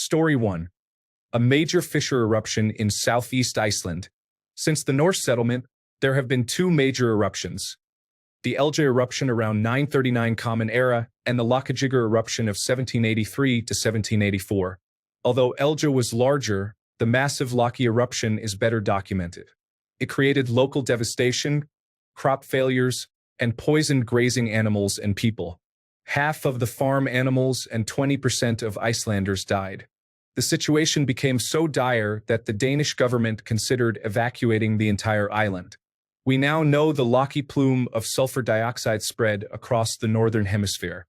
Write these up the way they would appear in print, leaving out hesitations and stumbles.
Story 1. A major fissure eruption in southeast Iceland. Since the Norse settlement, there have been two major eruptions. The Elja eruption around 939 Common Era and the Lakagígar eruption of 1783 to 1784. Although Elja was larger, the massive Laki eruption is better documented. It created local devastation, crop failures, and poisoned grazing animals and people. Half of the farm animals and 20% of Icelanders died. The situation became so dire that the Danish government considered evacuating the entire island. We now know the Laki plume of sulfur dioxide spread across the northern hemisphere.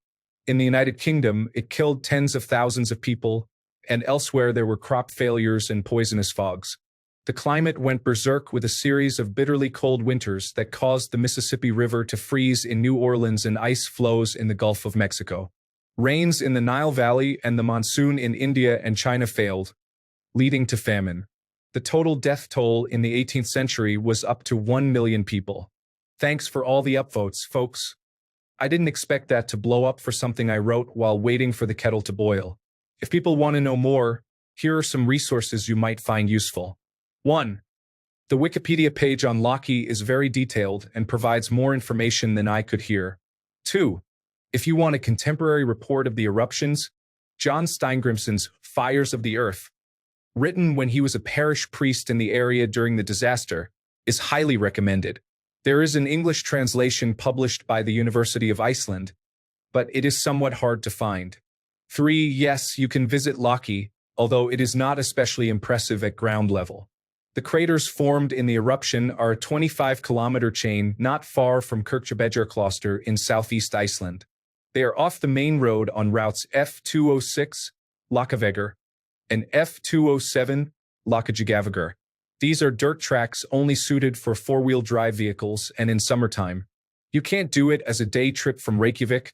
In the United Kingdom, it killed tens of thousands of people, and elsewhere there were crop failures and poisonous fogs. The climate went berserk with a series of bitterly cold winters that caused the Mississippi River to freeze in New Orleans and ice flows in the Gulf of Mexico. Rains in the Nile Valley and the monsoon in India and China failed, leading to famine. The total death toll in the 18th century was up to 1 million people. Thanks for all the upvotes, folks. I didn't expect that to blow up for something I wrote while waiting for the kettle to boil. If people want to know more, here are some resources you might find useful. 1. The Wikipedia page on Laki is very detailed and provides more information than I could hear. 2. If you want a contemporary report of the eruptions, John Steingrimson's Fires of the Earth, written when he was a parish priest in the area during the disaster, is highly recommended. There is an English translation published by the University of Iceland, but it is somewhat hard to find. 3. Yes, you can visit Laki, although it is not especially impressive at ground level. The craters formed in the eruption are a 25-kilometer chain not far from Kirkjubæjarklaustur in southeast Iceland. They are off the main road on routes F206, Lakavegur, and F207, Lakagígar. These are dirt tracks only suited for four-wheel drive vehicles and in summertime. You can't do it as a day trip from Reykjavik,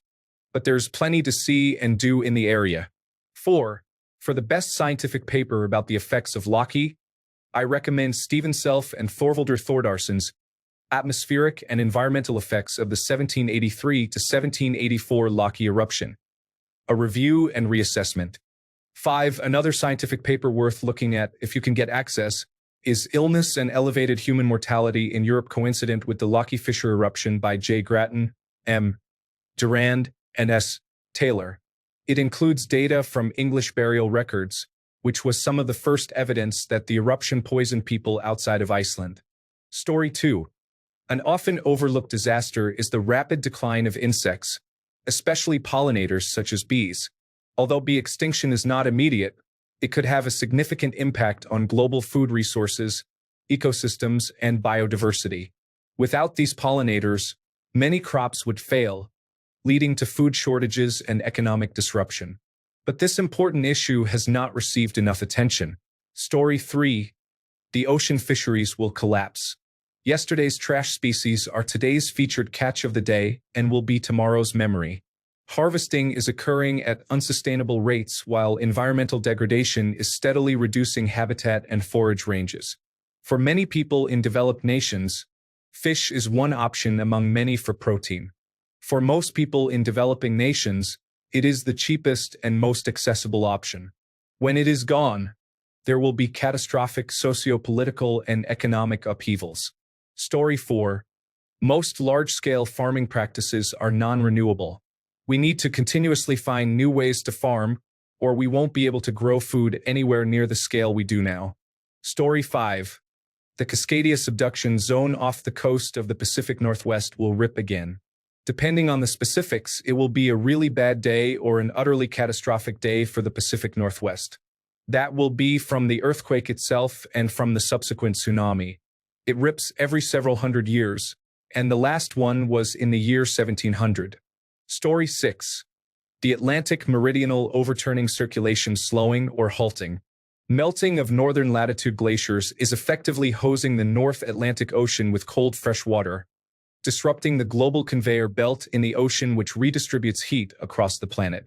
but there's plenty to see and do in the area. 4. For the best scientific paper about the effects of Laki, I recommend Stephen Self and Thorvaldur Thordarsson's Atmospheric and Environmental Effects of the 1783 to 1784 Laki Eruption. A Review and Reassessment. 5. Another scientific paper worth looking at if you can get access is Illness and Elevated Human Mortality in Europe Coincident with the Laki Fissure Eruption by J. Grattan, M. Durand, and S. Taylor. It includes data from English burial records, which was some of the first evidence that the eruption poisoned people outside of Iceland. Story 2. An often overlooked disaster is the rapid decline of insects, especially pollinators such as bees. Although bee extinction is not immediate, it could have a significant impact on global food resources, ecosystems, and biodiversity. Without these pollinators, many crops would fail, leading to food shortages and economic disruption. But this important issue has not received enough attention. Story 3. The ocean fisheries will collapse. Yesterday's trash species are today's featured catch of the day and will be tomorrow's memory. Harvesting is occurring at unsustainable rates while environmental degradation is steadily reducing habitat and forage ranges. For many people in developed nations, fish is one option among many for protein. For most people in developing nations, it is the cheapest and most accessible option. When it is gone, there will be catastrophic socio-political and economic upheavals. Story 4. Most large-scale farming practices are non-renewable. We need to continuously find new ways to farm, or we won't be able to grow food anywhere near the scale we do now. Story 5. The Cascadia subduction zone off the coast of the Pacific Northwest will rip again. Depending on the specifics, it will be a really bad day or an utterly catastrophic day for the Pacific Northwest. That will be from the earthquake itself and from the subsequent tsunami. It rips every several hundred years, and the last one was in the year 1700. Story 6. The Atlantic Meridional Overturning Circulation Slowing or Halting. Melting of northern latitude glaciers is effectively hosing the North Atlantic Ocean with cold fresh water, disrupting the global conveyor belt in the ocean which redistributes heat across the planet.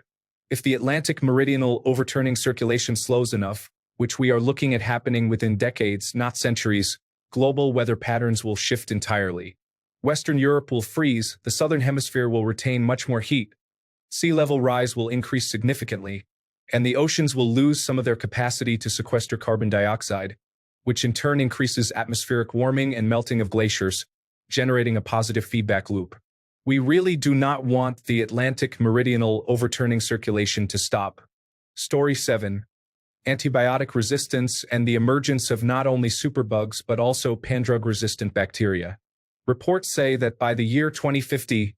If the Atlantic Meridional Overturning Circulation slows enough, which we are looking at happening within decades, not centuries, global weather patterns will shift entirely. Western Europe will freeze, the southern hemisphere will retain much more heat, sea level rise will increase significantly, and the oceans will lose some of their capacity to sequester carbon dioxide, which in turn increases atmospheric warming and melting of glaciers, generating a positive feedback loop. We really do not want the Atlantic meridional overturning circulation to stop. Story 7. Antibiotic resistance and the emergence of not only superbugs but also pandrug-resistant bacteria. Reports say that by the year 2050,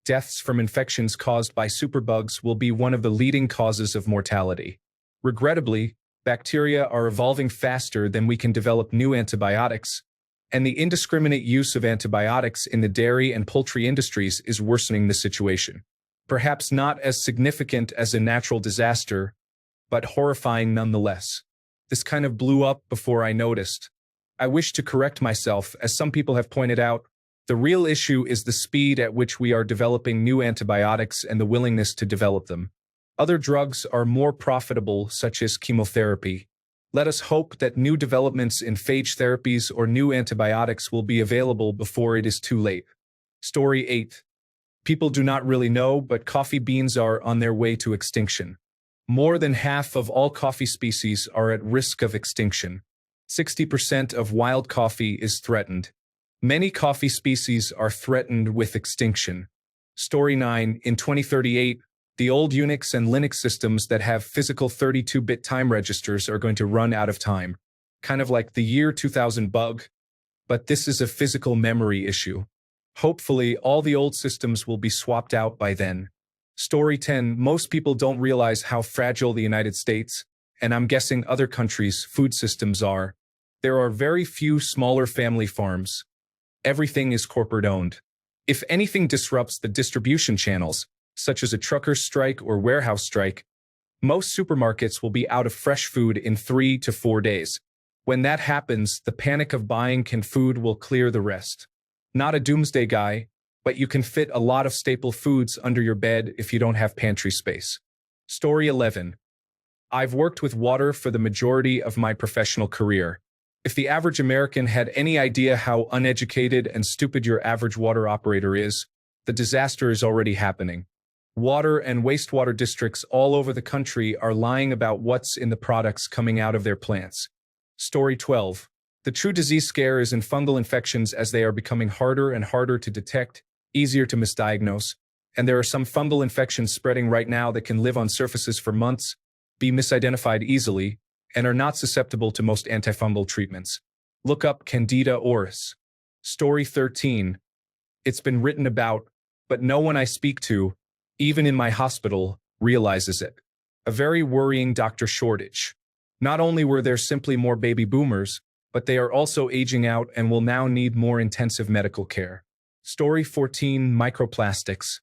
deaths from infections caused by superbugs will be one of the leading causes of mortality. Regrettably, bacteria are evolving faster than we can develop new antibiotics, and the indiscriminate use of antibiotics in the dairy and poultry industries is worsening the situation. Perhaps not as significant as a natural disaster, but horrifying nonetheless. This kind of blew up before I noticed. I wish to correct myself, as some people have pointed out. The real issue is the speed at which we are developing new antibiotics and the willingness to develop them. Other drugs are more profitable, such as chemotherapy. Let us hope that new developments in phage therapies or new antibiotics will be available before it is too late. Story 8. People do not really know, but coffee beans are on their way to extinction. More than half of all coffee species are at risk of extinction. 60% of wild coffee is threatened. Many coffee species are threatened with extinction. Story 9. In 2038, the old Unix and Linux systems that have physical 32-bit time registers are going to run out of time. Kind of like the year 2000 bug, but this is a physical memory issue. Hopefully, all the old systems will be swapped out by then. Story 10. Most people don't realize how fragile the United States, and I'm guessing other countries' food systems are. There are very few smaller family farms. Everything is corporate-owned. If anything disrupts the distribution channels, such as a trucker strike or warehouse strike, most supermarkets will be out of fresh food in 3 to 4 days. When that happens, the panic of buying canned food will clear the rest. Not a doomsday guy, but you can fit a lot of staple foods under your bed if you don't have pantry space. Story 11. I've worked with water for the majority of my professional career. If the average American had any idea how uneducated and stupid your average water operator is, the disaster is already happening. Water and wastewater districts all over the country are lying about what's in the products coming out of their plants. Story 12. The true disease scare is in fungal infections, as they are becoming harder and harder to detect, easier to misdiagnose, and there are some fungal infections spreading right now that can live on surfaces for months, be misidentified easily, and are not susceptible to most antifungal treatments. Look up Candida auris. Story 13. It's been written about, but no one I speak to, even in my hospital, realizes it. A very worrying doctor shortage. Not only were there simply more baby boomers, but they are also aging out and will now need more intensive medical care. Story 14. Microplastics.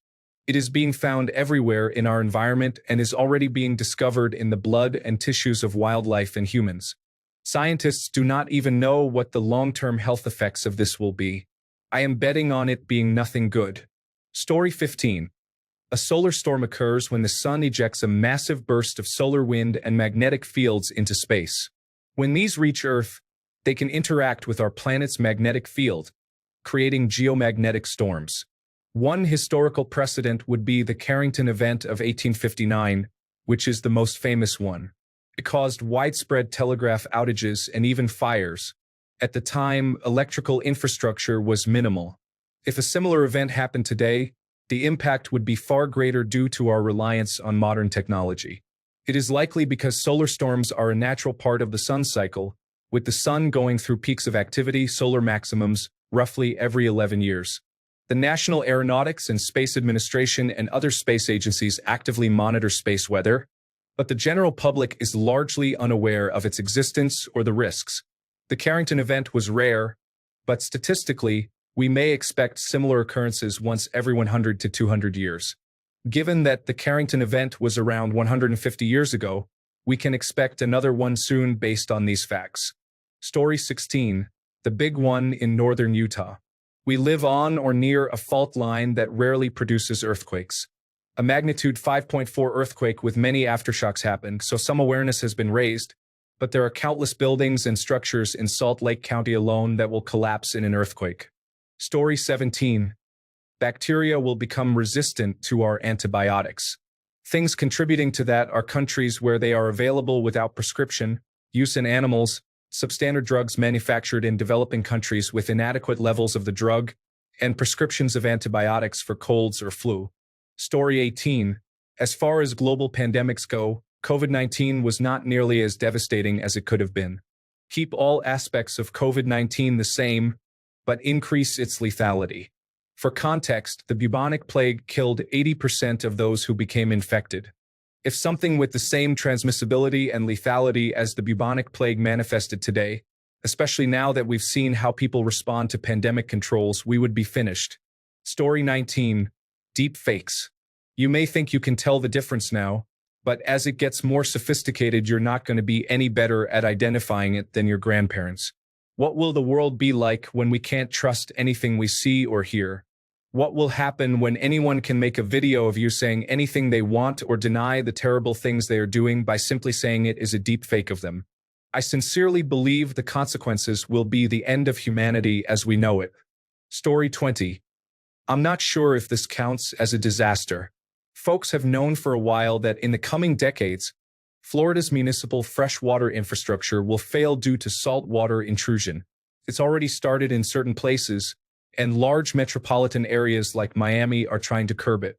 It is being found everywhere in our environment and is already being discovered in the blood and tissues of wildlife and humans. Scientists do not even know what the long-term health effects of this will be. I am betting on it being nothing good. Story 15. A solar storm occurs when the sun ejects a massive burst of solar wind and magnetic fields into space. When these reach Earth, they can interact with our planet's magnetic field, creating geomagnetic storms. One historical precedent would be the Carrington event of 1859, which is the most famous one. It caused widespread telegraph outages and even fires. At the time, electrical infrastructure was minimal. If a similar event happened today, the impact would be far greater due to our reliance on modern technology. It is likely because solar storms are a natural part of the sun cycle, with the sun going through peaks of activity, solar maximums, roughly every 11 years. The National Aeronautics and Space Administration and other space agencies actively monitor space weather, but the general public is largely unaware of its existence or the risks. The Carrington event was rare, but statistically, we may expect similar occurrences once every 100 to 200 years. Given that the Carrington event was around 150 years ago, we can expect another one soon based on these facts. Story 16. The big one in northern Utah. We live on or near a fault line that rarely produces earthquakes. A magnitude 5.4 earthquake with many aftershocks happened, so some awareness has been raised, but there are countless buildings and structures in Salt Lake County alone that will collapse in an earthquake. Story 17. Bacteria will become resistant to our antibiotics. Things contributing to that are countries where they are available without prescription, use in animals, substandard drugs manufactured in developing countries with inadequate levels of the drug, and prescriptions of antibiotics for colds or flu. Story 18. As far as global pandemics go, COVID-19 was not nearly as devastating as it could have been. Keep all aspects of COVID-19 the same, but increase its lethality. For context, the bubonic plague killed 80% of those who became infected. If something with the same transmissibility and lethality as the bubonic plague manifested today, especially now that we've seen how people respond to pandemic controls, we would be finished. Story 19. Deep fakes. You may think you can tell the difference now, but as it gets more sophisticated, you're not going to be any better at identifying it than your grandparents. What will the world be like when we can't trust anything we see or hear? What will happen when anyone can make a video of you saying anything they want or deny the terrible things they are doing by simply saying it is a deep fake of them? I sincerely believe the consequences will be the end of humanity as we know it. Story 20. I'm not sure if this counts as a disaster. Folks have known for a while that in the coming decades, Florida's municipal freshwater infrastructure will fail due to saltwater intrusion. It's already started in certain places, and large metropolitan areas like Miami are trying to curb it.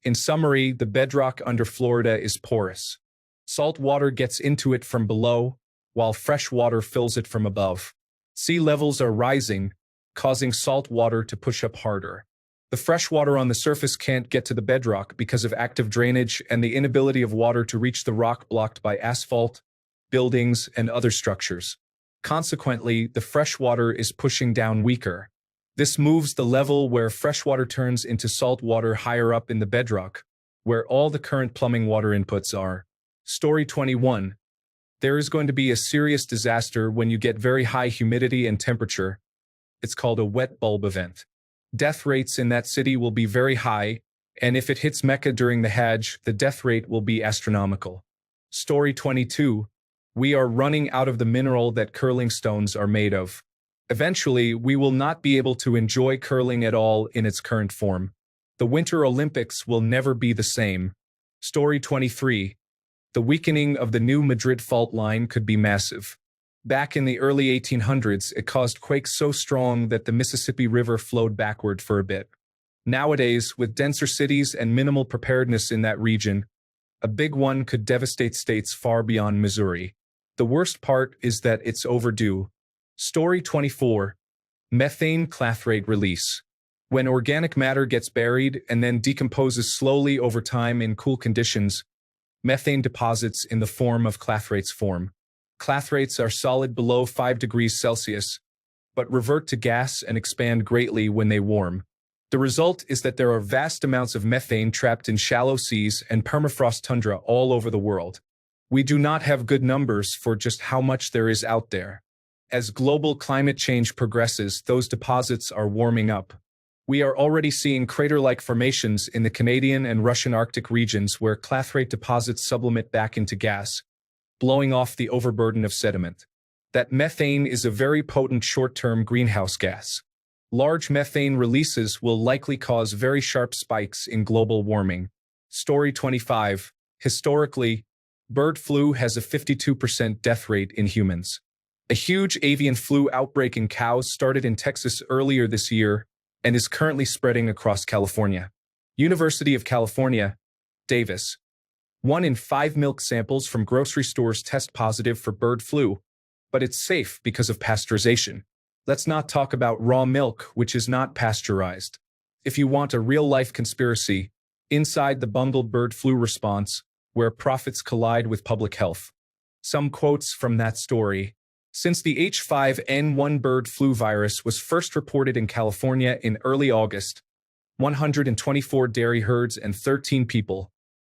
In summary, the bedrock under Florida is porous. Salt water gets into it from below, while fresh water fills it from above. Sea levels are rising, causing salt water to push up harder. The fresh water on the surface can't get to the bedrock because of active drainage and the inability of water to reach the rock blocked by asphalt, buildings, and other structures. Consequently, the fresh water is pushing down weaker. This moves the level where fresh water turns into salt water higher up in the bedrock, where all the current plumbing water inputs are. Story 21. There is going to be a serious disaster when you get very high humidity and temperature. It's called a wet bulb event. Death rates in that city will be very high, and if it hits Mecca during the Hajj, the death rate will be astronomical. Story 22. We are running out of the mineral that curling stones are made of. Eventually, we will not be able to enjoy curling at all in its current form. The Winter Olympics will never be the same. Story 23. The weakening of the new Madrid fault line could be massive. Back in the early 1800s, it caused quakes so strong that the Mississippi River flowed backward for a bit. Nowadays, with denser cities and minimal preparedness in that region, a big one could devastate states far beyond Missouri. The worst part is that it's overdue. Story 24. Methane clathrate release. When organic matter gets buried and then decomposes slowly over time in cool conditions, methane deposits in the form of clathrates form. Clathrates are solid below 5 degrees Celsius, but revert to gas and expand greatly when they warm. The result is that there are vast amounts of methane trapped in shallow seas and permafrost tundra all over the world. We do not have good numbers for just how much there is out there. As global climate change progresses, those deposits are warming up. We are already seeing crater-like formations in the Canadian and Russian Arctic regions where clathrate deposits sublimate back into gas, blowing off the overburden of sediment. That methane is a very potent short-term greenhouse gas. Large methane releases will likely cause very sharp spikes in global warming. Story 25. Historically, bird flu has a 52% death rate in humans. A huge avian flu outbreak in cows started in Texas earlier this year and is currently spreading across California. University of California, Davis. 1 in 5 milk samples from grocery stores test positive for bird flu, but it's safe because of pasteurization. Let's not talk about raw milk, which is not pasteurized. If you want a real-life conspiracy, inside the bungled bird flu response, where profits collide with public health. Some quotes from that story. Since the H5N1 bird flu virus was first reported in California in early August, 124 dairy herds and 13 people,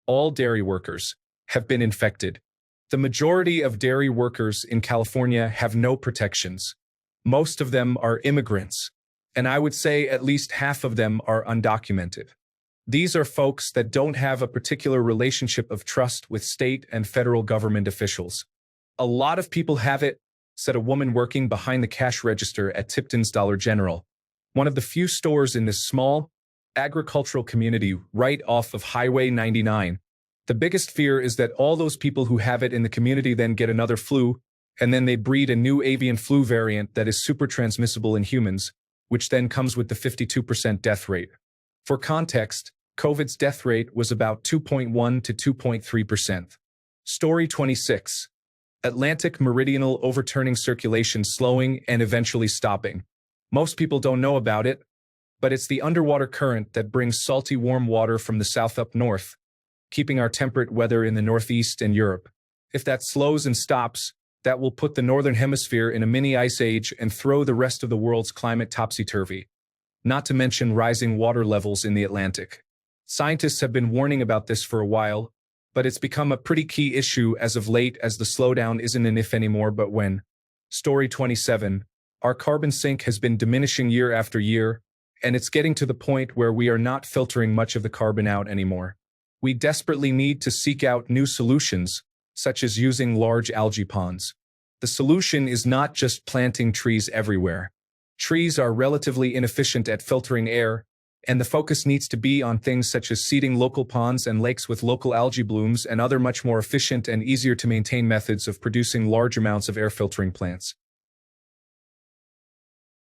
all dairy workers, have been infected. The majority of dairy workers in California have no protections. Most of them are immigrants, and I would say at least half of them are undocumented. These are folks that don't have a particular relationship of trust with state and federal government officials. A lot of people have it, said a woman working behind the cash register at Tipton's Dollar General, one of the few stores in this small, agricultural community right off of Highway 99. The biggest fear is that all those people who have it in the community then get another flu, and then they breed a new avian flu variant that is super transmissible in humans, which then comes with the 52% death rate. For context, COVID's death rate was about 2.1 to 2.3%. Story 26. Atlantic meridional overturning circulation slowing and eventually stopping. Most people don't know about it, but it's the underwater current that brings salty warm water from the south up north, keeping our temperate weather in the northeast and Europe. If that slows and stops, that will put the northern hemisphere in a mini ice age and throw the rest of the world's climate topsy-turvy. Not to mention rising water levels in the Atlantic. Scientists have been warning about this for a while, but it's become a pretty key issue as of late, as the slowdown isn't an if anymore but when. Story 27. Our carbon sink has been diminishing year after year, and it's getting to the point where we are not filtering much of the carbon out anymore. We desperately need to seek out new solutions, such as using large algae ponds. The solution is not just planting trees everywhere. Trees are relatively inefficient at filtering air, and the focus needs to be on things such as seeding local ponds and lakes with local algae blooms and other much more efficient and easier to maintain methods of producing large amounts of air filtering plants.